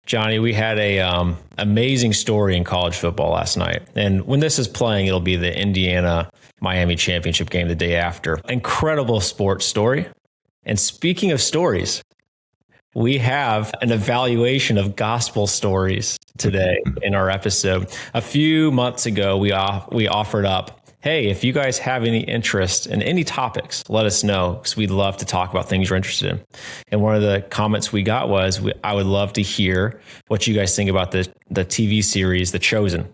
Johnny, we had a amazing story in college football last night. And when this is playing, it'll be the Indiana-Miami championship game the day after. Incredible sports story. And speaking of stories, we have an evaluation of gospel stories today in our episode. A few months ago, we offered up, hey, if you guys have any interest in any topics, let us know, because we'd love to talk about things you're interested in. And one of the comments we got was, I would love to hear what you guys think about the TV series, The Chosen,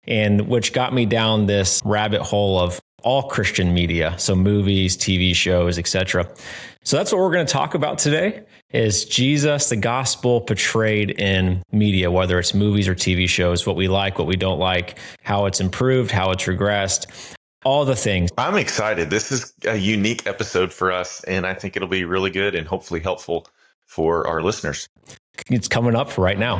and which got me down this rabbit hole of all Christian media, so movies, TV shows, etc. So that's what we're going to talk about today, is Jesus, the gospel portrayed in media, whether it's movies or TV shows, what we like, what we don't like, how it's improved, how it's regressed, all the things. I'm excited. This is a unique episode for us, and I think it'll be really good and hopefully helpful for our listeners. It's coming up right now.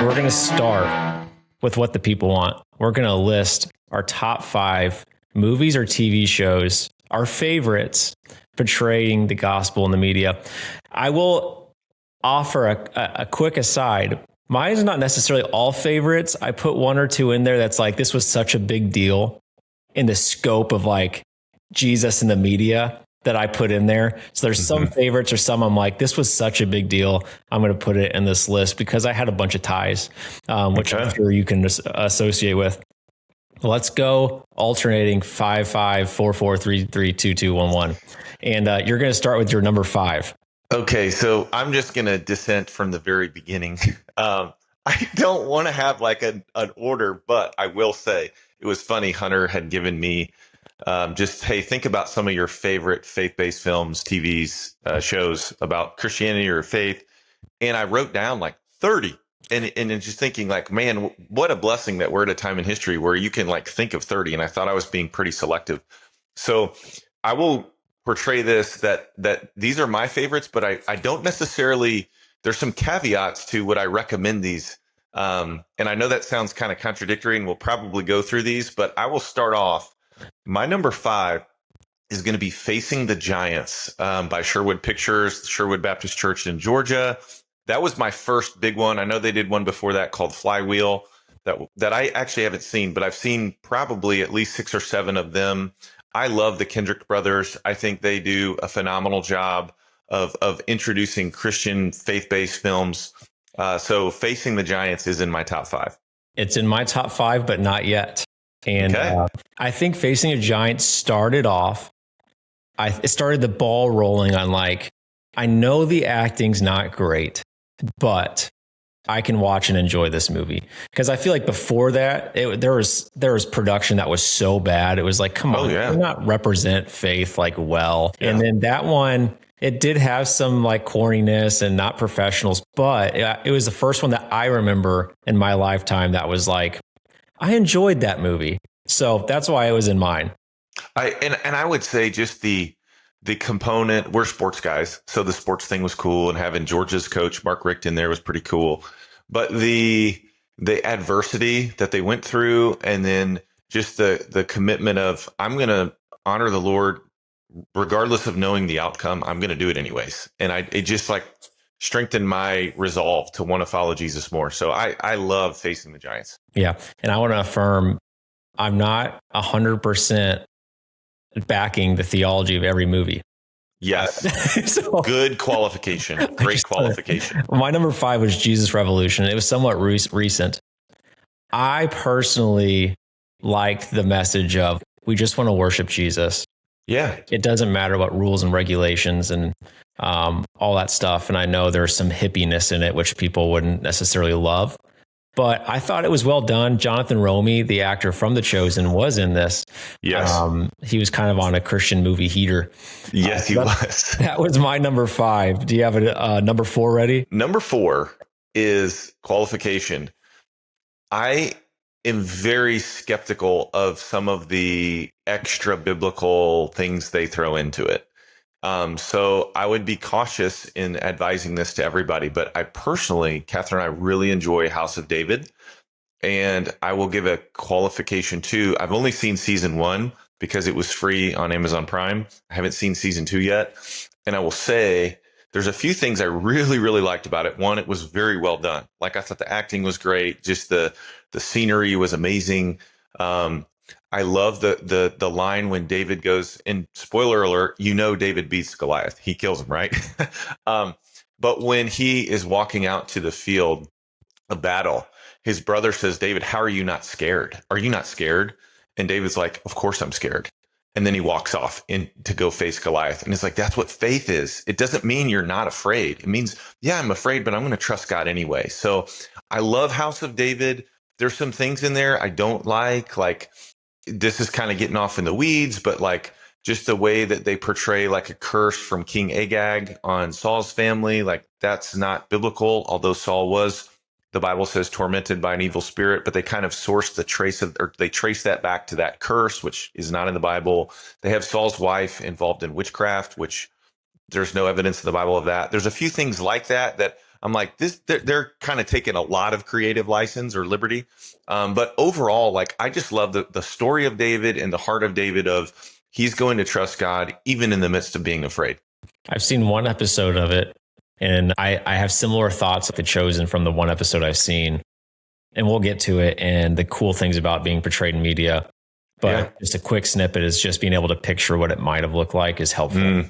We're going to start with what the people want. We're going to list our top 5 movies or TV shows, our favorites portraying the gospel in the media. I will offer a quick aside. Mine is not necessarily all favorites. I put 1 or 2 in there that's like, this was such a big deal in the scope of like Jesus in the media that I put in there. So there's some favorites or some I'm like, this was such a big deal, I'm going to put it in this list because I had a bunch of ties, which I'm sure you can associate with. Let's go alternating 5-5, 4-4, 3-3, 2-2, 1-1. And you're going to start with your number 5. Okay, so I'm just going to dissent from the very beginning. I don't want to have like an order, but I will say it was funny. Hunter had given me hey, think about some of your favorite faith-based films, TVs, shows about Christianity or faith. And I wrote down like 30. And just thinking like, man, what a blessing that we're at a time in history where you can like think of 30. And I thought I was being pretty selective. So I will portray this that these are my favorites, but I don't necessarily, there's some caveats to what I recommend these. And I know that sounds kind of contradictory, and we'll probably go through these, but I will start off. My number 5 is going to be Facing the Giants by Sherwood Pictures, Sherwood Baptist Church in Georgia. That was my first big one. I know they did one before that called Flywheel that I actually haven't seen, but I've seen probably at least 6 or 7 of them. I love the Kendrick brothers. I think they do a phenomenal job of introducing Christian faith-based films. So Facing the Giants is in my top 5. It's in my top 5, but not yet. And I think Facing a Giant started off, it started the ball rolling on like, I know the acting's not great, but I can watch and enjoy this movie. Because I feel like before that, there was production that was so bad. It was like, come on, do not represent faith like well. Yeah. And then that one, it did have some like corniness and not professionals, but it was the first one that I remember in my lifetime that was like, I enjoyed that movie. So that's why it was in mine. I would say just the component, we're sports guys, so the sports thing was cool, and having Georgia's coach Mark Richt there was pretty cool. But the adversity that they went through, and then just the commitment of, I'm going to honor the Lord regardless of knowing the outcome. I'm going to do it anyways, and it just like strengthened my resolve to want to follow Jesus more. So I love Facing the Giants. Yeah, and I want to affirm, I'm not 100% backing the theology of every movie. Yes. So, good qualification. Great qualification. My number 5 was Jesus Revolution. It was somewhat recent. I personally liked the message of, we just want to worship Jesus. Yeah. It doesn't matter what rules and regulations and all that stuff. And I know there's some hippiness in it, which people wouldn't necessarily love. But I thought it was well done. Jonathan Romy, the actor from The Chosen, was in this. Yes. He was kind of on a Christian movie heater. Yes, he was. That was my number 5. Do you have a number 4 ready? Number 4 is qualification. I am very skeptical of some of the extra biblical things they throw into it. So I would be cautious in advising this to everybody, but I personally, Catherine, I really enjoy House of David, and I will give a qualification too. I've only seen season 1, because it was free on Amazon Prime. I haven't seen season 2 yet. And I will say there's a few things I really, really liked about it. One, it was very well done. Like I thought the acting was great. Just the scenery was amazing. I love the line when David goes, and spoiler alert, David beats Goliath. He kills him, right? But when he is walking out to the field of battle, his brother says, David, how are you not scared? Are you not scared? And David's like, of course I'm scared. And then he walks off to go face Goliath. And it's like, that's what faith is. It doesn't mean you're not afraid. It means, yeah, I'm afraid, but I'm going to trust God anyway. So I love House of David. There's some things in there I don't like this is kind of getting off in the weeds, but like just the way that they portray like a curse from King Agag on Saul's family, like that's not biblical, although Saul was, the Bible says, tormented by an evil spirit, but they kind of they trace that back to that curse, which is not in the Bible. They have Saul's wife involved in witchcraft, which there's no evidence in the Bible of that. There's a few things like that I'm like, they're kind of taking a lot of creative license or liberty. But overall, like, I just love the story of David and the heart of David of he's going to trust God even in the midst of being afraid. I've seen one episode of it, and I have similar thoughts of The Chosen from the one episode I've seen, and we'll get to it and the cool things about being portrayed in media. But just a quick snippet is just being able to picture what it might have looked like is helpful.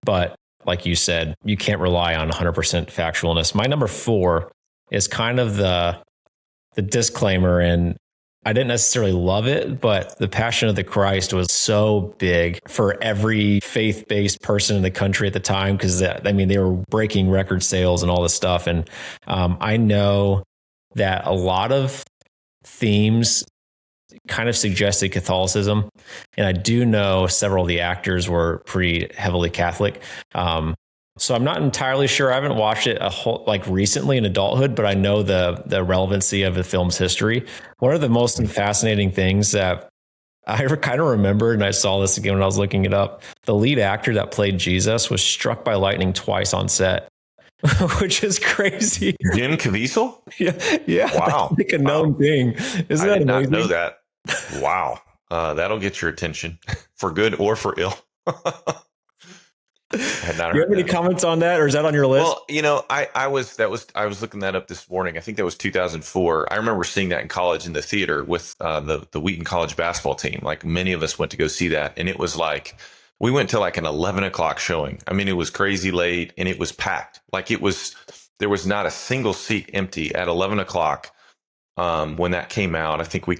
But like you said, you can't rely on 100% factualness. My number 4 is kind of the disclaimer, and I didn't necessarily love it, but The Passion of the Christ was so big for every faith-based person in the country at the time, because they were breaking record sales and all this stuff. And I know that a lot of themes kind of suggested Catholicism, and I do know several of the actors were pretty heavily Catholic. So I'm not entirely sure. I haven't watched it recently in adulthood, but I know the relevancy of the film's history. One of the most fascinating things that I kind of remembered, and I saw this again when I was looking it up, the lead actor that played Jesus was struck by lightning twice on set, which is crazy. Jim Caviezel? Yeah. Wow. That's like a known thing. Isn't that amazing? I did not know that. Wow. That'll get your attention for good or for ill. Do you have any comments on that, or is that on your list? Well, I was looking that up this morning. I think that was 2004. I remember seeing that in college in the theater with the Wheaton College basketball team. Like, many of us went to go see that, and it was like we went to like an 11 o'clock showing. I mean, it was crazy late, and it was packed. Like, there was not a single seat empty at 11 o'clock when that came out. I think went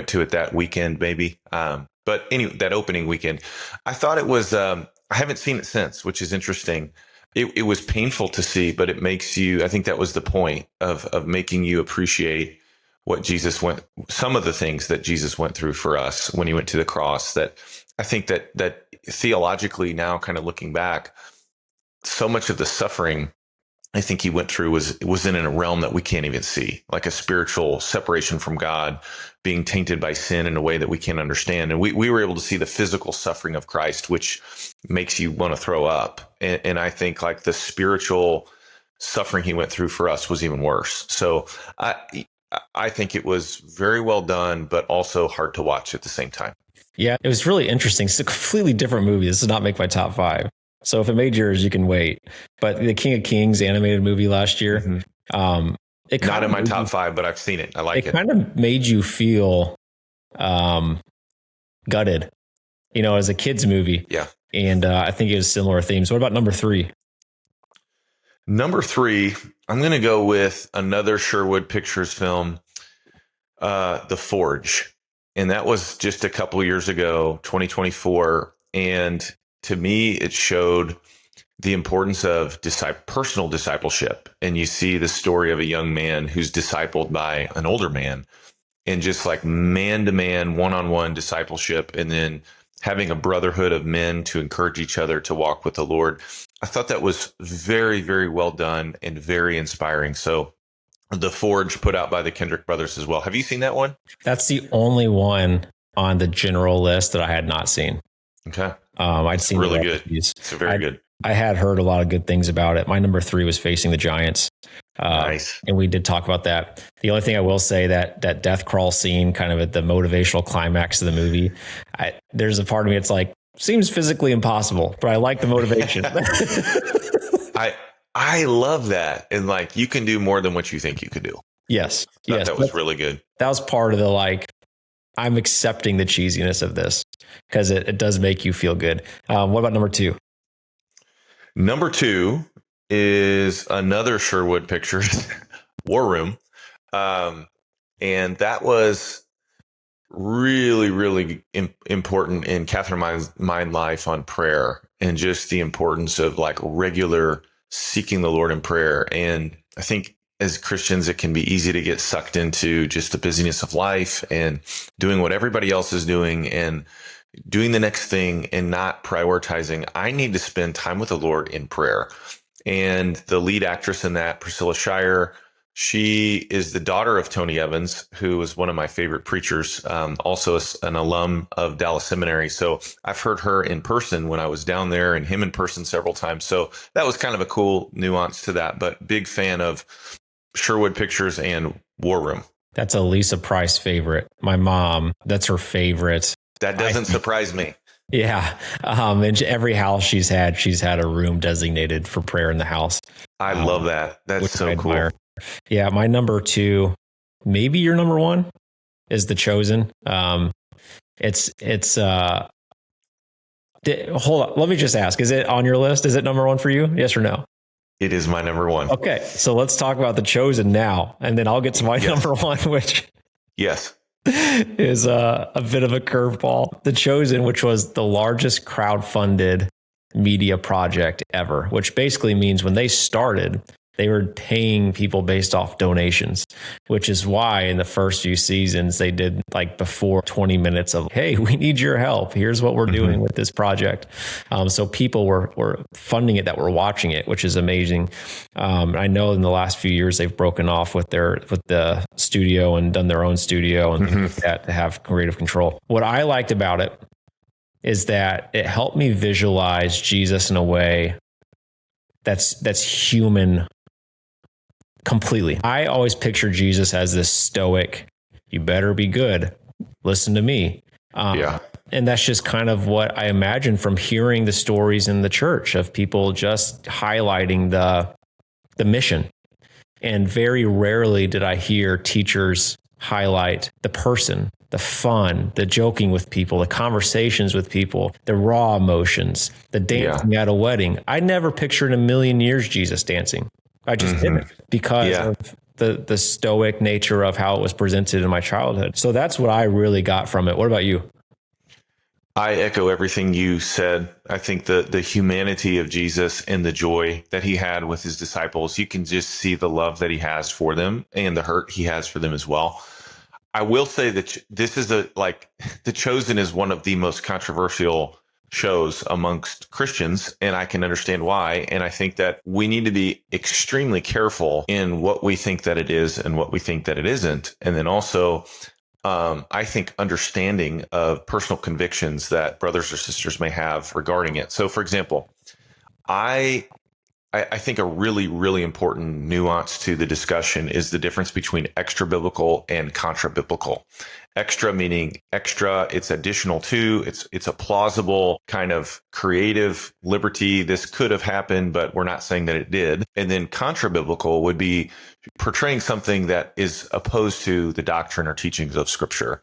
to it that weekend, maybe. But anyway, that opening weekend, I thought it was. I haven't seen it since, which is interesting. It was painful to see, but it makes you, I think that was the point of making you appreciate what some of the things that Jesus went through for us when he went to the cross. That I think that theologically now, kind of looking back, so much of the suffering I think he went through was in a realm that we can't even see, like a spiritual separation from God, being tainted by sin in a way that we can't understand. And we were able to see the physical suffering of Christ, which makes you want to throw up. And I think like the spiritual suffering he went through for us was even worse. So I think it was very well done, but also hard to watch at the same time. Yeah, it was really interesting. It's a completely different movie. This does not make my top 5. So if it made yours, you can wait. But the King of Kings animated movie last year, it not in my top 5, but I've seen it. I like it. It kind of made you feel gutted, as a kid's movie. Yeah. And I think it was similar themes. What about number 3? Number 3, I'm going to go with another Sherwood Pictures film, The Forge. And that was just a couple years ago, 2024. And to me, it showed the importance of personal discipleship. And you see the story of a young man who's discipled by an older man, and just like man-to-man, one-on-one discipleship, and then having a brotherhood of men to encourage each other to walk with the Lord. I thought that was very, very well done and very inspiring. So The Forge, put out by the Kendrick brothers as well. Have you seen that one? That's the only one on the general list that I had not seen. Okay. I'd seen really good. It's very good. I had heard a lot of good things about it. My number 3 was Facing the Giants. Nice. And we did talk about that. The only thing I will say that death crawl scene, kind of at the motivational climax of the movie, there's a part of me it's like seems physically impossible, but I like the motivation. I love that, and like you can do more than what you think you could do. Yes, That was really good. That was part of the I'm accepting the cheesiness of this because it does make you feel good. What about number 2? Number 2 is another Sherwood Pictures War Room. And that was really, really important in Catherine's mind life on prayer and just the importance of like regular seeking the Lord in prayer. And I think as Christians, it can be easy to get sucked into just the busyness of life and doing what everybody else is doing and doing the next thing and not prioritizing. I need to spend time with the Lord in prayer. And the lead actress in that, Priscilla Shirer, she is the daughter of Tony Evans, who was one of my favorite preachers, also an alum of Dallas Seminary. So I've heard her in person when I was down there and him in person several times. So that was kind of a cool nuance to that, but big fan of Sherwood Pictures and War Room. That's a Lisa Price favorite. My mom, that's her favorite. That doesn't surprise me. Yeah. And every house she's had a room designated for prayer in the house. I love that. That's so cool. Yeah. My number 2, maybe your number 1 is The Chosen. Hold on. Let me just ask, is it on your list? Is it number 1 for you? Yes or no? It is my number 1. Okay. So let's talk about The Chosen now. And then I'll get to my number 1, which is a bit of a curveball. The Chosen, which was the largest crowdfunded media project ever, which basically means when they started, they were paying people based off donations, which is why in the first few seasons they did before 20 minutes of, hey, we need your help. Here's what we're doing with this project. So people were funding it that were watching it, which is amazing. I know in the last few years they've broken off with the studio and done their own studio and things like that to have creative control. What I liked about it is that it helped me visualize Jesus in a way that's human completely. I always picture Jesus as this stoic, you better be good, listen to me. And that's just kind of what I imagine from hearing the stories in the church of people just highlighting the mission. And very rarely did I hear teachers highlight the person, the fun, the joking with people, the conversations with people, the raw emotions, the dancing at a wedding. I never pictured in a million years Jesus dancing. I just didn't because of the stoic nature of how it was presented in my childhood. So that's what I really got from it. What about you? I echo everything you said. I think the humanity of Jesus and the joy that he had with his disciples, you can just see the love that he has for them and the hurt he has for them as well. I will say that this is The Chosen is one of the most controversial shows amongst Christians, and I can understand why. And I think that we need to be extremely careful in what we think that it is and what we think that it isn't. And then also, I think understanding of personal convictions that brothers or sisters may have regarding it. So, for example, I think a really, really important nuance to the discussion is the difference between extra biblical and contra biblical. Extra meaning extra, it's additional to, it's a plausible kind of creative liberty. This could have happened, but we're not saying that it did. And then contra biblical would be portraying something that is opposed to the doctrine or teachings of Scripture.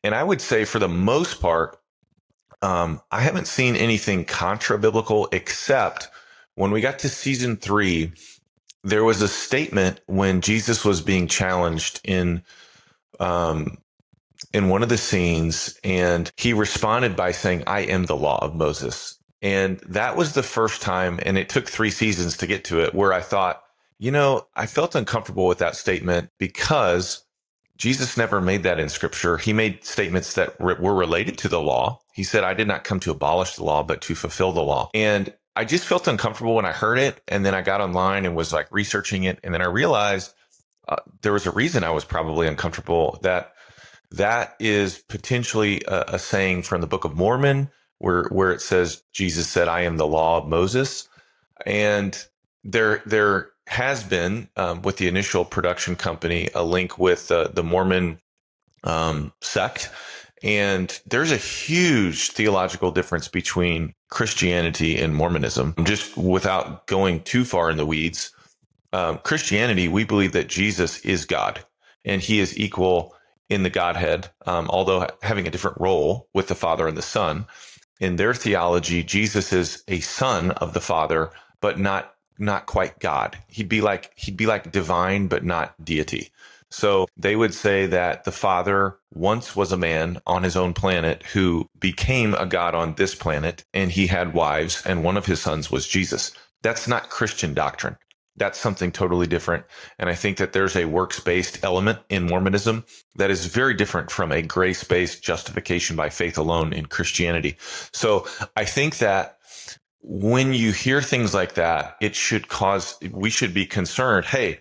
And I would say for the most part, I haven't seen anything contra biblical except when we got to season 3, there was a statement when Jesus was being challenged in one of the scenes, and he responded by saying, I am the law of Moses. And that was the first time, and it took 3 seasons to get to it, where I thought, I felt uncomfortable with that statement because Jesus never made that in Scripture. He made statements that were related to the law. He said, I did not come to abolish the law, but to fulfill the law. And I just felt uncomfortable when I heard it. And then I got online and was researching it. And then I realized there was a reason I was probably uncomfortable, that is potentially a saying from the Book of Mormon where it says, Jesus said, I am the law of Moses. And there has been, with the initial production company, a link with the Mormon sect. And there's a huge theological difference between Christianity and Mormonism. Just without going too far in the weeds, Christianity, we believe that Jesus is God and he is equal in the Godhead, although having a different role with the Father and the Son. In their theology, Jesus is a son of the Father, but not quite God. He'd be like divine, but not deity. So they would say that the Father once was a man on his own planet who became a God on this planet, and he had wives, and one of his sons was Jesus. That's not Christian doctrine. That's something totally different. And I think that there's a works-based element in Mormonism that is very different from a grace-based justification by faith alone in Christianity. So I think that when you hear things like that, we should be concerned. Hey,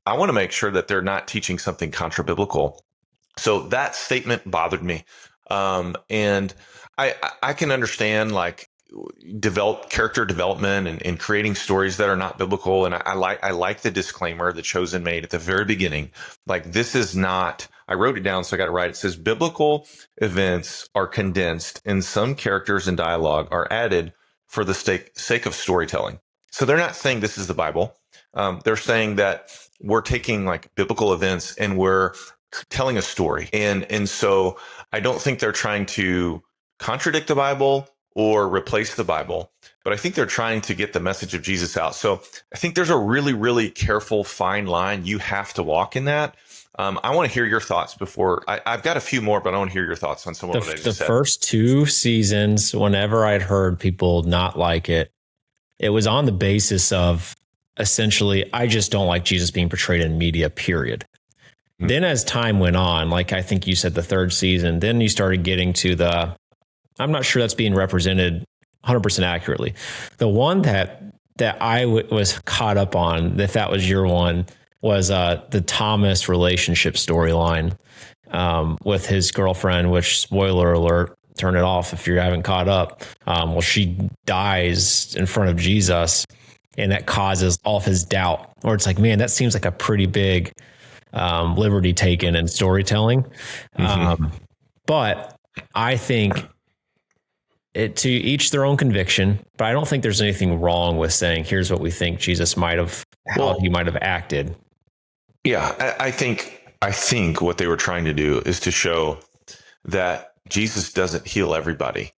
I want to make sure that they're not teaching something contra-biblical. So that statement bothered me. And I can understand like character development and creating stories that are not biblical. And I like the disclaimer that Chosen made at the very beginning. Like, this is not, I wrote it down, so I got it right. It says biblical events are condensed and some characters and dialogue are added for the sake of storytelling. So they're not saying this is the Bible. They're saying that we're taking like biblical events and we're telling a story. And so I don't think they're trying to contradict the Bible or replace the Bible, but I think they're trying to get the message of Jesus out. So I think there's a really, really careful, fine line you have to walk in that. I want to hear your thoughts before I've got a few more, but I want to hear your thoughts on some of what I just said. The first two seasons, whenever I'd heard people not like it, it was on the basis of essentially, I just don't like Jesus being portrayed in media, period. Mm-hmm. Then as time went on, like I think you said the third season, then you started getting to I'm not sure that's being represented 100% accurately. The one that I was caught up on, if that was your one, was the Thomas relationship storyline with his girlfriend, which, spoiler alert, turn it off if you haven't caught up. Well, she dies in front of Jesus, and that causes all of his doubt. Or it's like, man, that seems like a pretty big liberty taken in storytelling. Mm-hmm. But I think to each their own conviction, but I don't think there's anything wrong with saying, here's what we think Jesus he might have acted. Yeah, I think what they were trying to do is to show that Jesus doesn't heal everybody.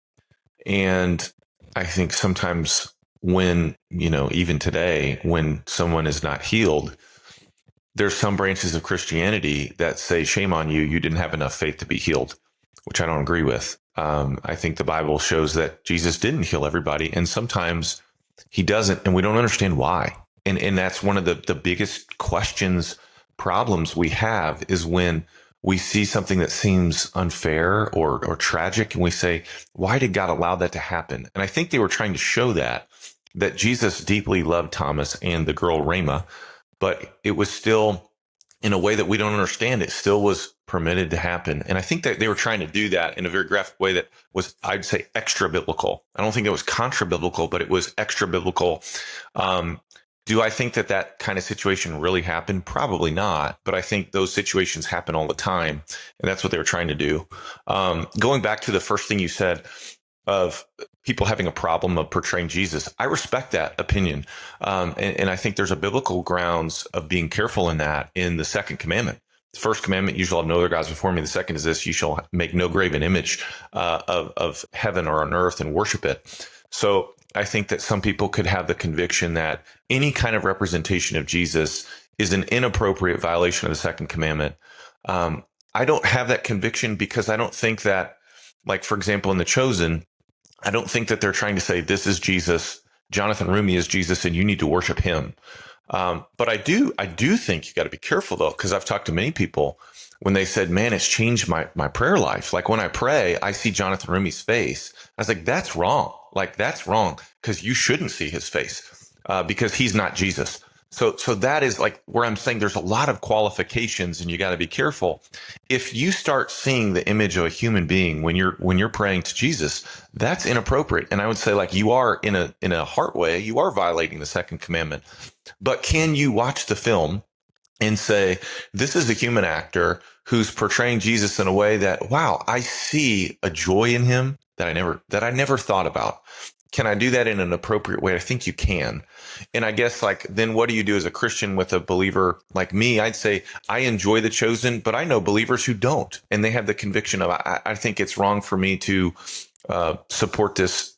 And I think sometimes when, even today, when someone is not healed, there's some branches of Christianity that say, shame on you, you didn't have enough faith to be healed, which I don't agree with. I think the Bible shows that Jesus didn't heal everybody, and sometimes he doesn't, and we don't understand why. And that's one of the biggest problems we have is when we see something that seems unfair or tragic, and we say, why did God allow that to happen? And I think they were trying to show that Jesus deeply loved Thomas and the girl Rama, but it was still, in a way that we don't understand, it still was permitted to happen. And I think that they were trying to do that in a very graphic way that was, I'd say, extra biblical. I don't think it was contra biblical, but it was extra biblical. Do I think that kind of situation really happened? Probably not. But I think those situations happen all the time. And that's what they were trying to do. Going back to the first thing you said of people having a problem of portraying Jesus, I respect that opinion. And I think there's a biblical grounds of being careful in that in the second commandment. The first commandment, you shall have no other gods before me. The second is this, you shall make no graven image of heaven or on earth and worship it. So I think that some people could have the conviction that any kind of representation of Jesus is an inappropriate violation of the second commandment. I don't have that conviction because I don't think that, like, for example, in The Chosen, I don't think that they're trying to say this is Jesus, Jonathan Rumi is Jesus, and you need to worship him. But I do think you got to be careful, though, because I've talked to many people when they said, man, it's changed my prayer life. Like when I pray, I see Jonathan Rumi's face. I was like, that's wrong. Like, that's wrong, because you shouldn't see his face because he's not Jesus. So that is like where I'm saying there's a lot of qualifications and you got to be careful. If you start seeing the image of a human being when you're praying to Jesus, that's inappropriate. And I would say like you are in a heart way, you are violating the second commandment. But can you watch the film and say, this is a human actor who's portraying Jesus in a way that, wow, I see a joy in him that I never thought about. Can I do that in an appropriate way? I think you can. And I guess like, then what do you do as a Christian with a believer like me? I'd say I enjoy The Chosen, but I know believers who don't, and they have the conviction of, I think it's wrong for me to support this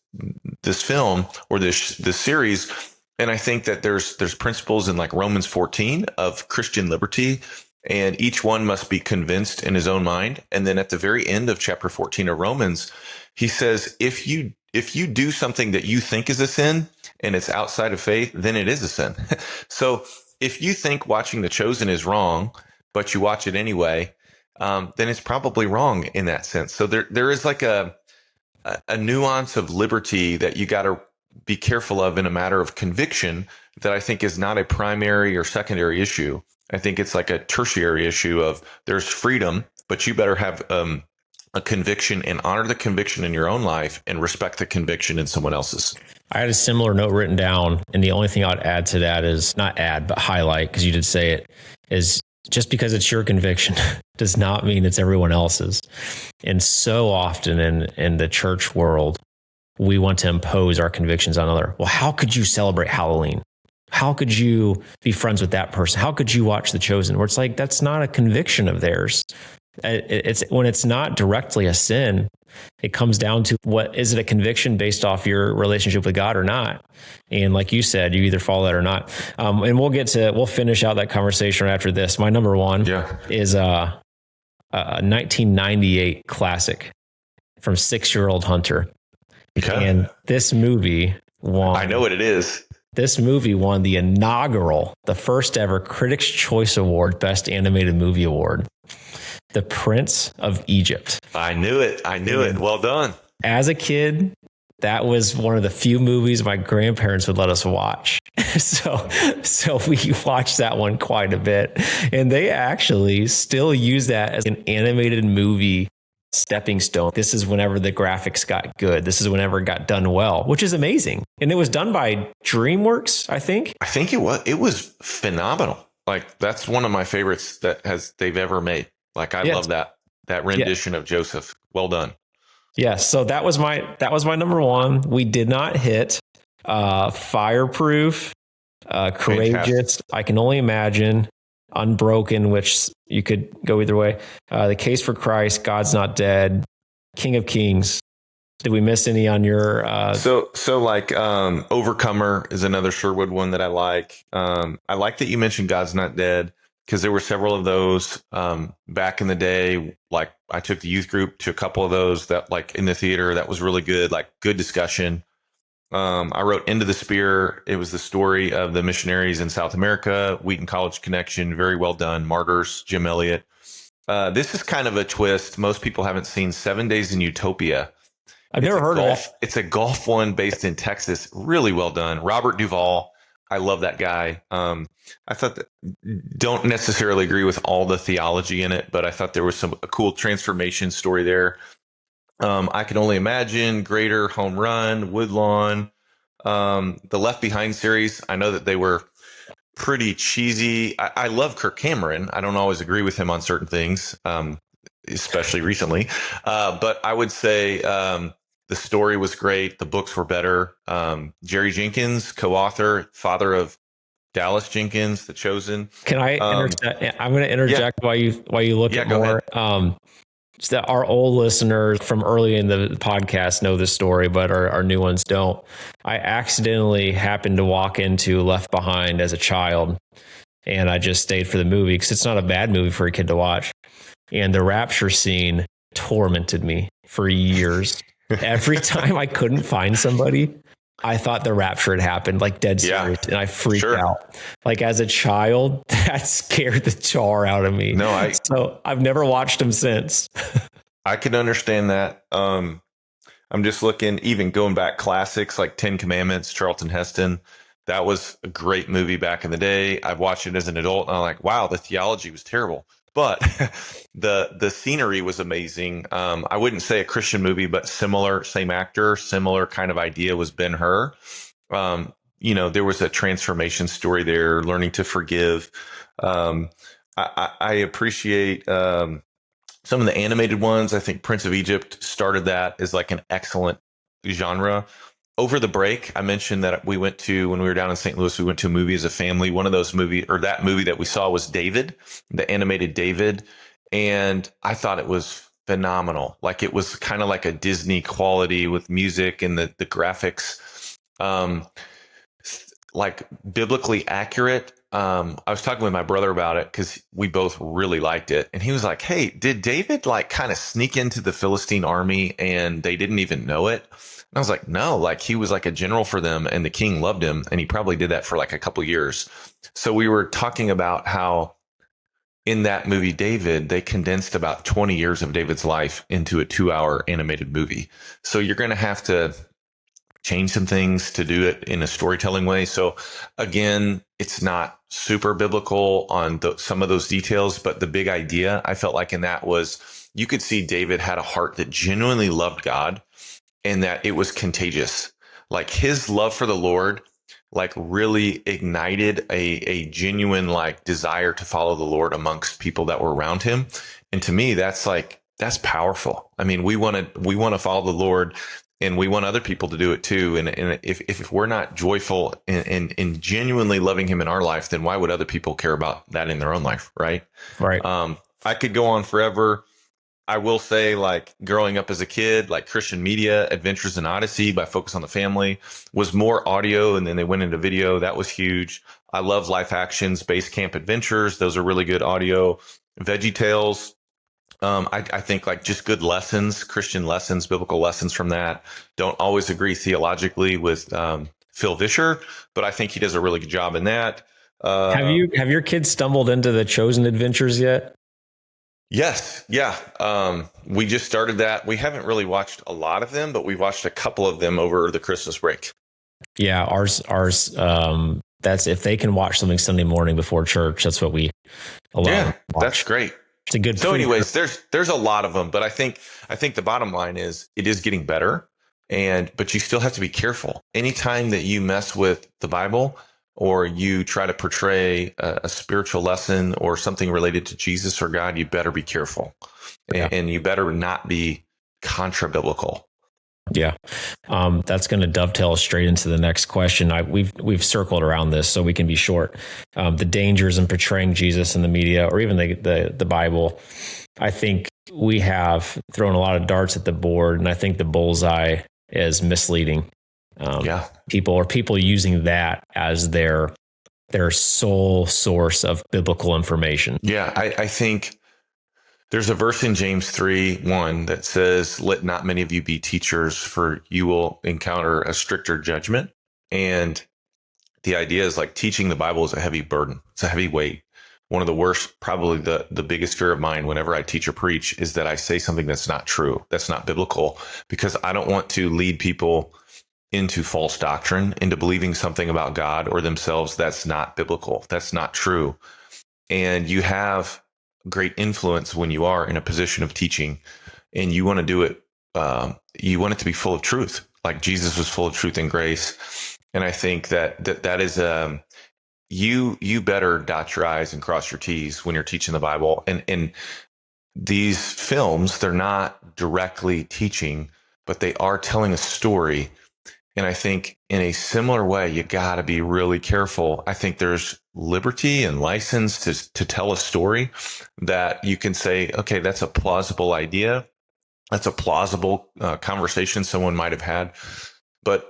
film or this series. And I think that there's principles in like Romans 14 of Christian liberty, and each one must be convinced in his own mind. And then at the very end of chapter 14 of Romans, he says, if you do something that you think is a sin and it's outside of faith, then it is a sin. So if you think watching The Chosen is wrong, but you watch it anyway, then it's probably wrong in that sense. So there is like a nuance of liberty that you got to be careful of in a matter of conviction that I think is not a primary or secondary issue. I think it's like a tertiary issue of there's freedom, but you better have a conviction and honor the conviction in your own life and respect the conviction in someone else's. I had a similar note written down, and the only thing I'd add to that is not add, but highlight, because you did say it, is just because it's your conviction does not mean it's everyone else's. And so often in the church world, we want to impose our convictions on other. Well, how could you celebrate Halloween? How could you be friends with that person? How could you watch The Chosen? Where it's like, that's not a conviction of theirs. It's when it's not directly a sin, it comes down to what is it a conviction based off your relationship with God or not? And like you said, you either follow that or not. And we'll finish out that conversation right after this. My number one is a 1998 classic from 6-Year-Old Hunter. Okay. And this movie won. I know what it is. This movie won the first ever Critics' Choice Award, Best Animated Movie Award. The Prince of Egypt. I knew it. Well done. As a kid, that was one of the few movies my grandparents would let us watch. So we watched that one quite a bit. And they actually still use that as an animated movie stepping stone. This is whenever the graphics got good. This is whenever it got done well, which is amazing. And it was done by DreamWorks, I think. I think it was. It was phenomenal. Like, that's one of my favorites they've ever made. Like, I love that rendition of Joseph. Well done. Yes. So that was my number one. We did not hit Fireproof, Courageous. Fantastic. I Can Only Imagine, Unbroken, which you could go either way. The Case for Christ, God's Not Dead, King of Kings. Did we miss any on your? So like Overcomer is another Sherwood one that I like. I like that you mentioned God's Not Dead, because there were several of those back in the day. Like, I took the youth group to a couple of those that, like, in the theater, that was really good, like good discussion. I wrote Into the Spear. It was the story of the missionaries in South America, Wheaton College connection. Very well done. Martyrs, Jim Elliott. This is kind of a twist. Most people haven't seen 7 Days in Utopia. I've never heard of it. It's a golf one based in Texas. Really well done. Robert Duvall. I love that guy. I thought don't necessarily agree with all the theology in it, but I thought there was a cool transformation story there. I Can Only Imagine, Greater, Home Run, Woodlawn, the Left Behind series. I know that they were pretty cheesy. I love Kirk Cameron. I don't always agree with him on certain things, especially recently. But I would say the story was great. The books were better. Jerry Jenkins, co-author, father of Dallas Jenkins, The Chosen. Can I interject? I'm going to interject while you look at more. So that our old listeners from early in the podcast know this story, but our new ones don't. I accidentally happened to walk into Left Behind as a child, and I just stayed for the movie because it's not a bad movie for a kid to watch. And the rapture scene tormented me for years. Every time I couldn't find somebody, I thought the rapture had happened, like dead serious, and I freaked out. Like, as a child, that scared the tar out of me. So I've never watched them since. I can understand that. I'm just looking, even going back classics like 10 Commandments, Charlton Heston. that was a great movie back in the day. I've watched it as an adult, and I'm like, wow, the theology was terrible, but the scenery was amazing. I wouldn't say a Christian movie, but similar, same actor, similar kind of idea was Ben-Hur. There was a transformation story there, learning to forgive. I appreciate some of the animated ones. I think Prince of Egypt started that as like an excellent genre. Over the break, I mentioned that when we were down in St. Louis, we went to a movie as a family. One of those that movie that we saw was David, the animated David. And I thought it was phenomenal. Like, it was kind of like a Disney quality with music and the graphics, like biblically accurate. I was talking with my brother about it because we both really liked it. And he was like, hey, did David like kind of sneak into the Philistine army and they didn't even know it? And I was like, no, like he was like a general for them and the king loved him. And he probably did that for like a couple years. So we were talking about how in that movie, David, they condensed about 20 years of David's life into a 2-hour animated movie. So you're going to have to change some things to do it in a storytelling way. So again, it's not super biblical on some of those details, but the big idea I felt like in that was you could see David had a heart that genuinely loved God and that it was contagious. Like his love for the Lord, like really ignited a genuine like desire to follow the Lord amongst people that were around him. And to me, that's powerful. I mean, we want to follow the Lord, and we want other people to do it too. And if we're not joyful and genuinely loving him in our life, then why would other people care about that in their own life? Right. Right. I could go on forever. I will say, like, growing up as a kid, like Christian media, Adventures in Odyssey by Focus on the Family was more audio, and then they went into video. That was huge. I love Life Actions, Base Camp Adventures. Those are really good audio. Veggie Tales. I think like just good lessons, Christian lessons, biblical lessons from that. Don't always agree theologically with Phil Vischer, but I think he does a really good job in that. Have your kids stumbled into the Chosen Adventures yet? Yes. Yeah. We just started that. We haven't really watched a lot of them, but we've watched a couple of them over the Christmas break. Yeah. Ours, that's if they can watch something Sunday morning before church, that's what we allow. Yeah, that's great. It's a good. So anyways, there's a lot of them, but I think the bottom line is it is getting better, but you still have to be careful. Anytime that you mess with the Bible or you try to portray a spiritual lesson or something related to Jesus or God, you better be careful, and you better not be contra-biblical. Yeah. That's going to dovetail straight into the next question. We've circled around this so we can be short. The dangers in portraying Jesus in the media or even the Bible. I think we have thrown a lot of darts at the board, and I think the bullseye is misleading. People using that as their sole source of biblical information. Yeah, I think there's a verse in James 3:1 that says, let not many of you be teachers, for you will encounter a stricter judgment. And the idea is like teaching the Bible is a heavy burden. It's a heavy weight. One of the worst, probably the biggest fear of mine whenever I teach or preach is that I say something that's not true, that's not biblical, because I don't want to lead people into false doctrine, into believing something about God or themselves that's not biblical, that's not true. And you have great influence when you are in a position of teaching, and you want to do it. You want it to be full of truth, like Jesus was full of truth and grace. And I think that is you better dot your I's and cross your T's when you're teaching the Bible. And these films, they're not directly teaching, but they are telling a story. And I think in a similar way, you got to be really careful. I think there's liberty and license to tell a story that you can say, okay, that's a plausible idea. That's a plausible conversation someone might have had. But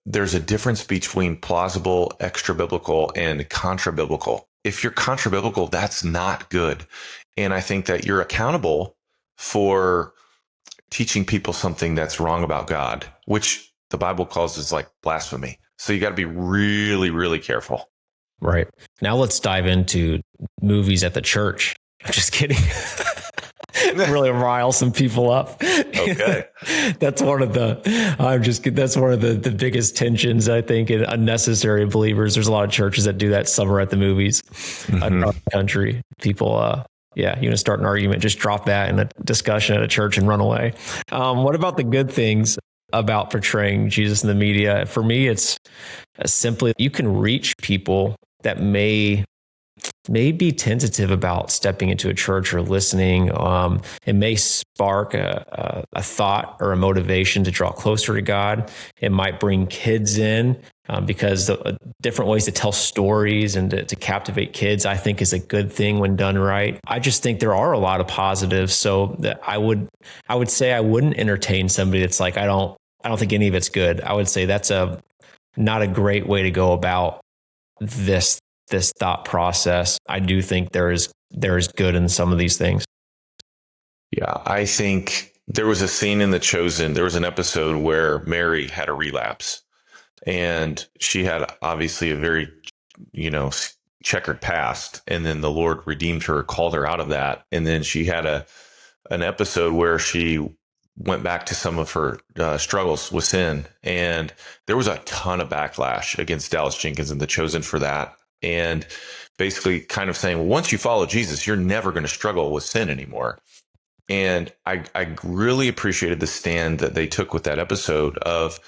there's a difference between plausible, extra biblical, and contra biblical. If you're contra biblical, that's not good. And I think that you're accountable for teaching people something that's wrong about God, which the Bible calls is like blasphemy. So you got to be really, really careful. Right. Now let's dive into movies at the church. I'm just kidding. really rile some people up. Okay. That's one of the biggest tensions, I think, in unnecessary believers. There's a lot of churches that do that summer at the movies across the country. People, you're going to start an argument, just drop that in a discussion at a church and run away. What about the good things about portraying Jesus in the media? For me, it's simply you can reach people that may be tentative about stepping into a church or listening. It may spark a thought or a motivation to draw closer to God. It might bring kids in because different ways to tell stories and to captivate kids, I think, is a good thing when done right. I just think there are a lot of positives. So that I would say I wouldn't entertain somebody that's like, I don't think any of it's good. I would say that's not a great way to go about this thought process. I do think there is good in some of these things. Yeah, I think there was a scene in The Chosen. There was an episode where Mary had a relapse, and she had obviously a very, checkered past. And then the Lord redeemed her, called her out of that. And then she had an episode where she went back to some of her struggles with sin. And there was a ton of backlash against Dallas Jenkins and The Chosen for that. And basically kind of saying, well, once you follow Jesus, you're never going to struggle with sin anymore. And I really appreciated the stand that they took with that episode of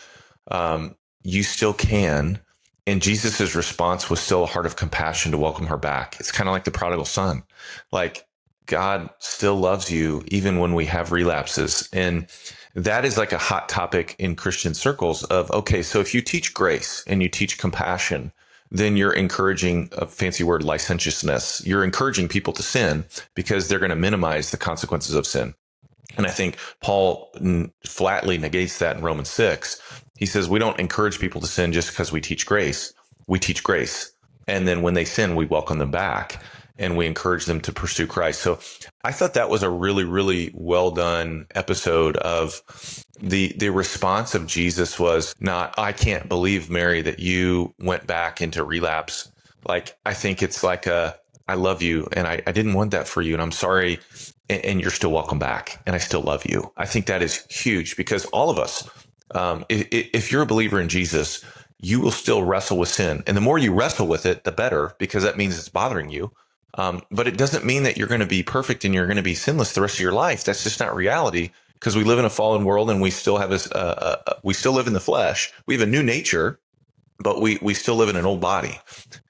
you still can. And Jesus's response was still a heart of compassion to welcome her back. It's kind of like the prodigal son. Like, God still loves you even when we have relapses. And that is like a hot topic in Christian circles of, okay, so if you teach grace and you teach compassion, then you're encouraging, a fancy word, licentiousness. You're encouraging people to sin because they're going to minimize the consequences of sin. And I think Paul flatly negates that in Romans 6. He says, we don't encourage people to sin just because we teach grace. We teach grace. And then when they sin, we welcome them back and we encourage them to pursue Christ. So I thought that was a really, really well done episode of the response of Jesus was not, I can't believe, Mary, that you went back into relapse. Like, I think it's like I love you and I didn't want that for you. And I'm sorry. And you're still welcome back. And I still love you. I think that is huge because all of us, if you're a believer in Jesus, you will still wrestle with sin. And the more you wrestle with it, the better, because that means it's bothering you. But it doesn't mean that you're going to be perfect and you're going to be sinless the rest of your life. That's just not reality, because we live in a fallen world and we still have this, we still live in the flesh. We have a new nature, but we still live in an old body.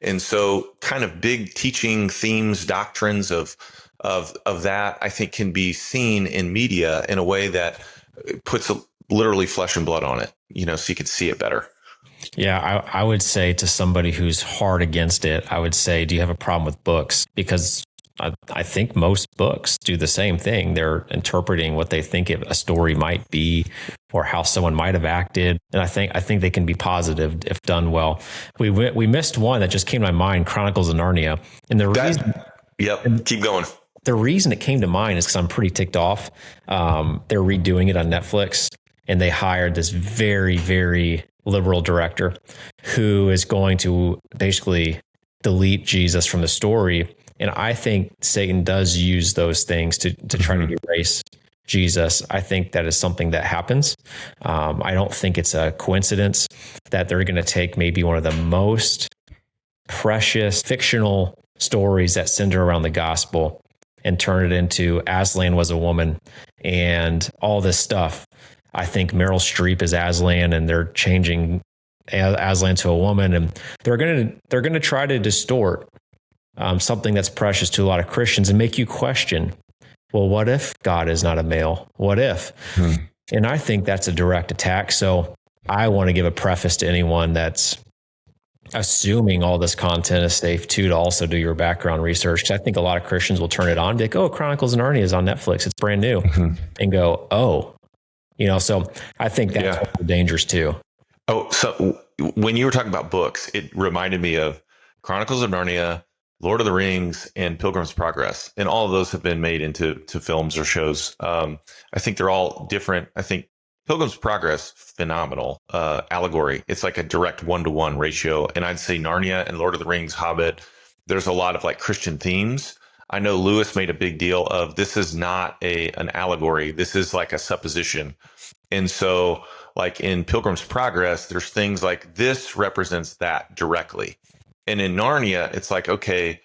And so kind of big teaching themes, doctrines of that, I think, can be seen in media in a way that puts literally flesh and blood on it, so you can see it better. Yeah, I would say to somebody who's hard against it, I would say, do you have a problem with books? Because I think most books do the same thing. They're interpreting what they think a story might be or how someone might have acted. And I think they can be positive if done well. We missed one that just came to my mind, Chronicles of Narnia. And keep going. The reason it came to mind is because I'm pretty ticked off. They're redoing it on Netflix, and they hired this very, very liberal director who is going to basically delete Jesus from the story. And I think Satan does use those things to try to erase Jesus. I think that is something that happens. I don't think it's a coincidence that they're going to take maybe one of the most precious fictional stories that center around the gospel and turn it into Aslan was a woman and all this stuff. I think Meryl Streep is Aslan, and they're changing Aslan to a woman, and they're going to try to distort something that's precious to a lot of Christians and make you question, well, what if God is not a male? What if? And I think that's a direct attack. So I want to give a preface to anyone that's assuming all this content is safe too, to also do your background research. Because I think a lot of Christians will turn it on, be like, oh, Chronicles of Narnia is on Netflix, it's brand new, and go, oh. So I think that's one of the dangers too. Oh, so when you were talking about books, it reminded me of Chronicles of Narnia, Lord of the Rings, and Pilgrim's Progress. And all of those have been made into films or shows. I think they're all different. I think Pilgrim's Progress, phenomenal allegory. It's like a direct 1-to-1 ratio. And I'd say Narnia and Lord of the Rings, Hobbit, there's a lot of like Christian themes. I know Lewis made a big deal of this is not an allegory. This is like a supposition. And so like in Pilgrim's Progress, there's things like this represents that directly. And in Narnia, it's like, okay,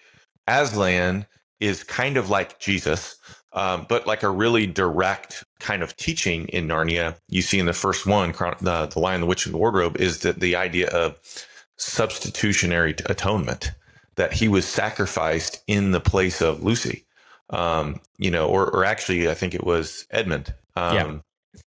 Aslan is kind of like Jesus, but like a really direct kind of teaching in Narnia. You see in the first one, the Lion, the Witch, and the Wardrobe, is that the idea of substitutionary atonement, that he was sacrificed in the place of Lucy, or actually, I think it was Edmund.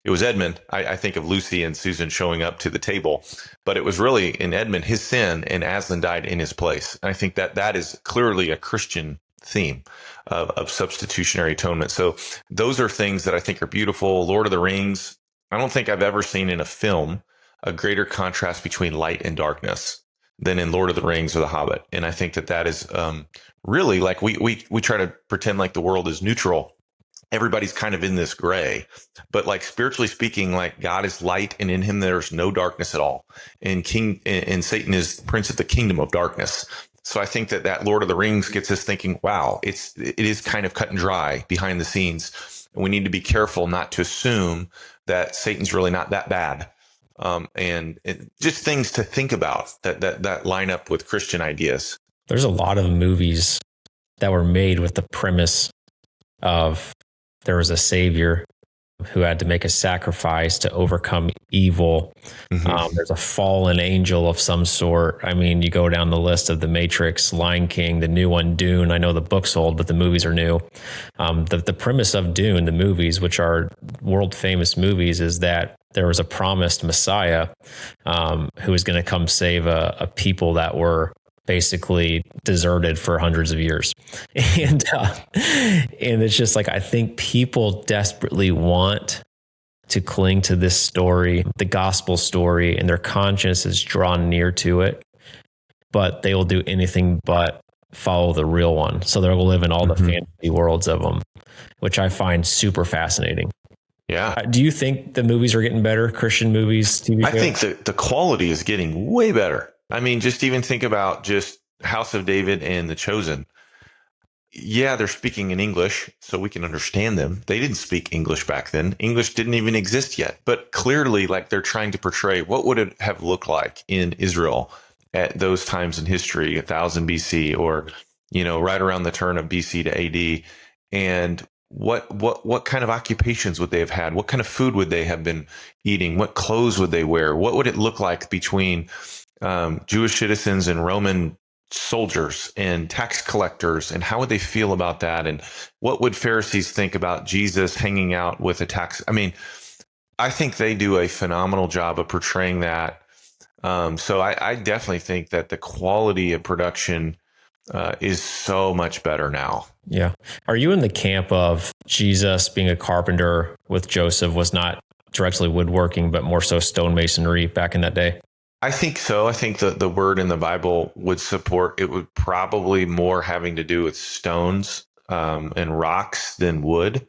It was Edmund. I think of Lucy and Susan showing up to the table, but it was really in Edmund, his sin, and Aslan died in his place. And I think that is clearly a Christian theme of substitutionary atonement. So those are things that I think are beautiful. Lord of the Rings, I don't think I've ever seen in a film a greater contrast between light and darkness than in Lord of the Rings or The Hobbit. And I think that is really like we try to pretend like the world is neutral. Everybody's kind of in this gray, but like spiritually speaking, like God is light and in him there's no darkness at all. And Satan is prince of the kingdom of darkness. So I think that Lord of the Rings gets us thinking, wow, it is kind of cut and dry behind the scenes. And we need to be careful not to assume that Satan's really not that bad. And just things to think about that line up with Christian ideas. There's a lot of movies that were made with the premise of there was a savior who had to make a sacrifice to overcome evil. Mm-hmm. There's a fallen angel of some sort. I mean, you go down the list of The Matrix, Lion King, the new one, Dune. I know the book's old, but the movies are new. The premise of Dune, the movies, which are world famous movies, is that there was a promised Messiah who was going to come save a people that were basically deserted for hundreds of years. And it's just like, I think people desperately want to cling to this story, the gospel story, and their conscience is drawn near to it, but they will do anything but follow the real one. So they'll live in all the fantasy worlds of them, which I find super fascinating. Yeah. Do you think the movies are getting better? Christian movies, TV shows? I think the quality is getting way better. I mean, just even think about just House of David and The Chosen. Yeah, they're speaking in English, so we can understand them. They didn't speak English back then. English didn't even exist yet. But clearly, like, they're trying to portray what would it have looked like in Israel at those times in history, 1000 BC, or, right around the turn of BC to AD. And what kind of occupations would they have had? What kind of food would they have been eating? What clothes would they wear? What would it look like between Jewish citizens and Roman soldiers and tax collectors, and how would they feel about that? And what would Pharisees think about Jesus hanging out with a tax? I mean, I think they do a phenomenal job of portraying that. So I definitely think that the quality of production is so much better now. Yeah. Are you in the camp of Jesus being a carpenter with Joseph was not directly woodworking, but more so stonemasonry back in that day? I think so. I think the word in the Bible would support it, would probably more having to do with stones and rocks than wood.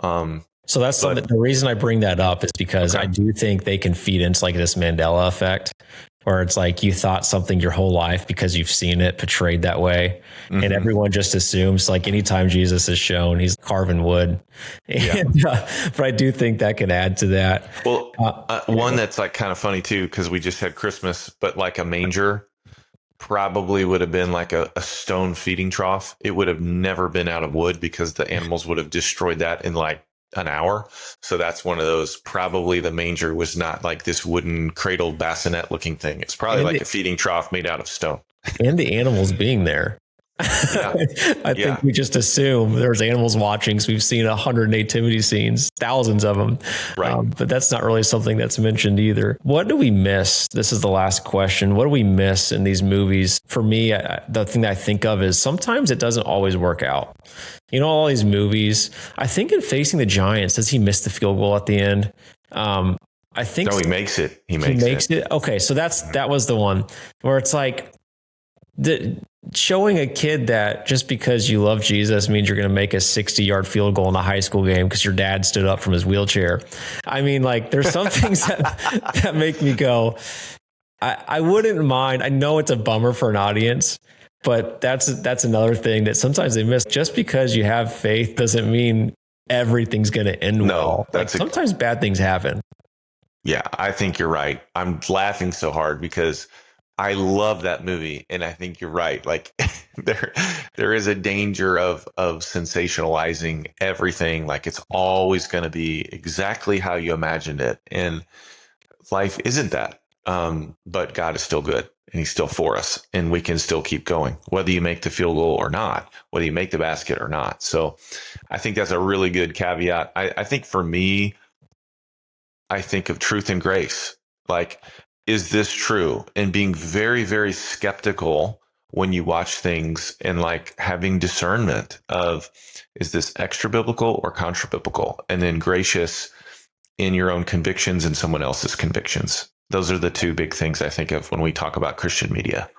So that's the reason I bring that up is because I do think they can feed into like this Mandela effect, where it's like you thought something your whole life because you've seen it portrayed that way. Mm-hmm. And everyone just assumes like anytime Jesus is shown, he's carving wood. And, but I do think that can add to that. Well, one that's like kind of funny too, because we just had Christmas, but like a manger probably would have been like a stone feeding trough. It would have never been out of wood because the animals would have destroyed that in like an hour. So that's one of those, probably the manger was not like this wooden cradle bassinet looking thing. It's probably like a feeding trough made out of stone. And the animals being there. I think we just assume there's animals watching. So we've seen 100 nativity scenes, thousands of them. Right. But that's not really something that's mentioned either. What do we miss? This is the last question. What do we miss in these movies? For me, the thing that I think of is sometimes it doesn't always work out. All these movies, I think in Facing the Giants, does he miss the field goal at the end? I think no, he makes it. He makes it. Okay. So that was the one where it's like showing a kid that just because you love Jesus means you're going to make a 60-yard field goal in a high school game because your dad stood up from his wheelchair. I mean, like there's some things that make me go, I wouldn't mind. I know it's a bummer for an audience, but that's another thing that sometimes they miss. Just because you have faith doesn't mean everything's going to end well. Like sometimes bad things happen. Yeah, I think you're right. I'm laughing so hard because I love that movie, and I think you're right. Like there is a danger of sensationalizing everything. Like it's always going to be exactly how you imagined it, and life isn't that. But God is still good, and He's still for us, and we can still keep going, whether you make the field goal or not, whether you make the basket or not. So, I think that's a really good caveat. I think for me, I think of truth and grace. Like, is this true? And being very, very skeptical when you watch things and like having discernment of, is this extra biblical or contra biblical? And then gracious in your own convictions and someone else's convictions. Those are the two big things I think of when we talk about Christian media.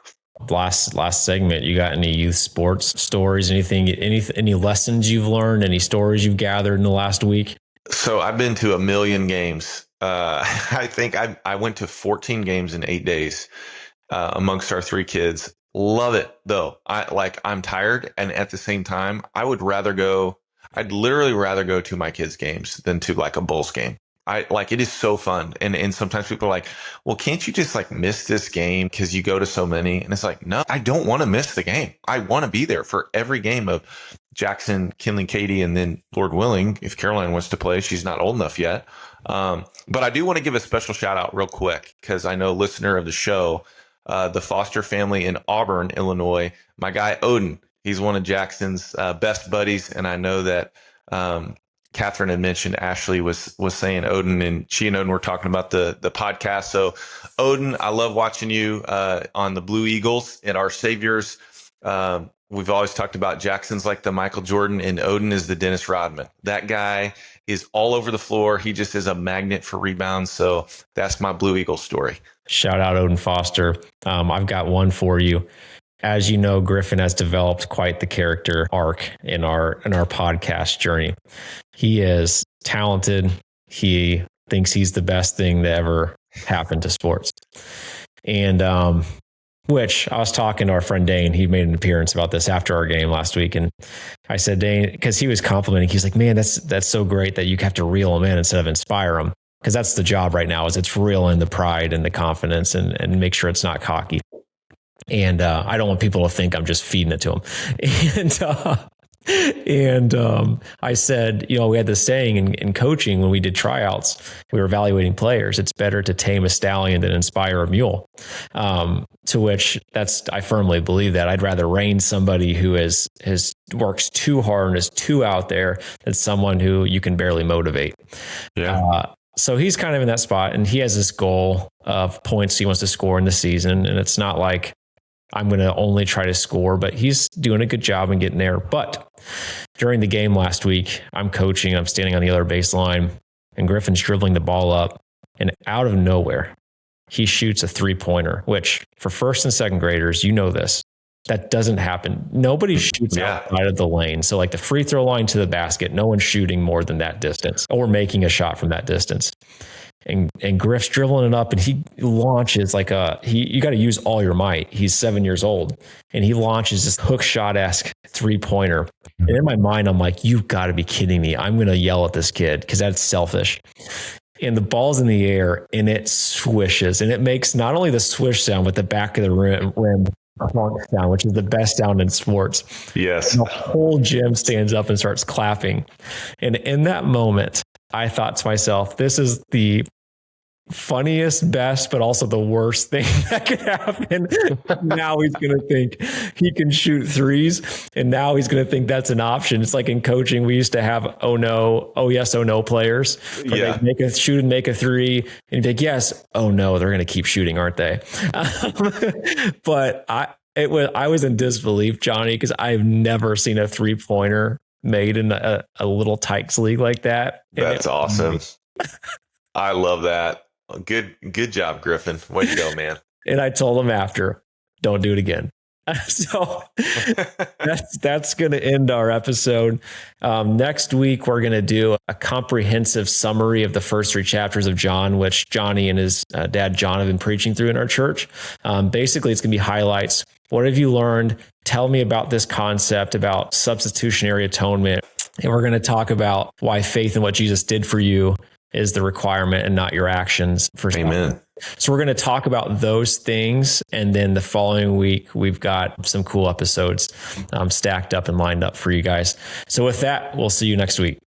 Last segment, you got any youth sports stories? Any lessons you've learned? Any stories you've gathered in the last week? So I've been to 1 million games. I think I went to 14 games in 8 days amongst our 3 kids. Love it though. I'm tired, and at the same time, I'd literally rather go to my kids' games than to like a Bulls game. It is so fun. And sometimes people are like, well, can't you just like miss this game because you go to so many? And it's like, no, I don't want to miss the game. I want to be there for every game of Jackson, Kinley, Katie, and then Lord willing, if Caroline wants to play, she's not old enough yet. But I do want to give a special shout out real quick because I know listener of the show, the Foster family in Auburn, Illinois, my guy Odin, he's one of Jackson's best buddies. And I know that Catherine had mentioned Ashley was saying Odin, and she and Odin were talking about the podcast. So Odin, I love watching you on the Blue Eagles and our Saviors. We've always talked about Jackson's like the Michael Jordan, and Odin is the Dennis Rodman. That guy is all over the floor. He just is a magnet for rebounds. So that's my Blue Eagle story. Shout out Odin Foster. I've got one for you. As you know, Griffin has developed quite the character arc in our podcast journey. He is talented. He thinks he's the best thing that ever happened to sports. And which I was talking to our friend Dane. He made an appearance about this after our game last week. And I said, Dane, because he was complimenting, he's like, man, that's so great that you have to reel him in instead of inspire him. Because that's the job right now, is it's reel in the pride and the confidence and make sure it's not cocky. And I don't want people to think I'm just feeding it to them. And I said, we had this saying in coaching when we did tryouts, we were evaluating players. It's better to tame a stallion than inspire a mule. To which I firmly believe that I'd rather rein somebody who works too hard and is too out there than someone who you can barely motivate. Yeah. So he's kind of in that spot, and he has this goal of points he wants to score in the season. And it's not like I'm going to only try to score, but he's doing a good job in getting there. But during the game last week, I'm coaching, I'm standing on the other baseline, and Griffin's dribbling the ball up, and out of nowhere, he shoots a 3-pointer, which for first and second graders, you know this, that doesn't happen. Nobody shoots outside of the lane. So like the free throw line to the basket, no one's shooting more than that distance or making a shot from that distance. And Griff's dribbling it up, and he launches you got to use all your might. He's 7 years old, and he launches this hook shot-esque 3-pointer. And in my mind, I'm like, you've got to be kidding me. I'm going to yell at this kid because that's selfish. And the ball's in the air, and it swishes, and it makes not only the swish sound, but the back of the rim clunk sound, which is the best sound in sports. Yes. And the whole gym stands up and starts clapping. And in that moment, I thought to myself, this is the funniest, best, but also the worst thing that could happen. Now he's going to think he can shoot threes, and now he's going to think that's an option. It's like in coaching, we used to have oh yes, oh no players. Yeah. They shoot and make a three, and you'd be like, yes, oh no, they're going to keep shooting, aren't they? But I was in disbelief, Johnny, because I've never seen a 3-pointer made in a little Tykes league like that. That's awesome. I love that. Good job, Griffin. Way to go, man. And I told him after, don't do it again. So that's going to end our episode. Next week, we're going to do a comprehensive summary of the first 3 chapters of John, which Johnny and his dad, John, have been preaching through in our church. Basically, it's going to be highlights. What have you learned? Tell me about this concept about substitutionary atonement. And we're going to talk about why faith in what Jesus did for you is the requirement and not your actions. Amen. So we're going to talk about those things. And then the following week, we've got some cool episodes stacked up and lined up for you guys. So with that, we'll see you next week.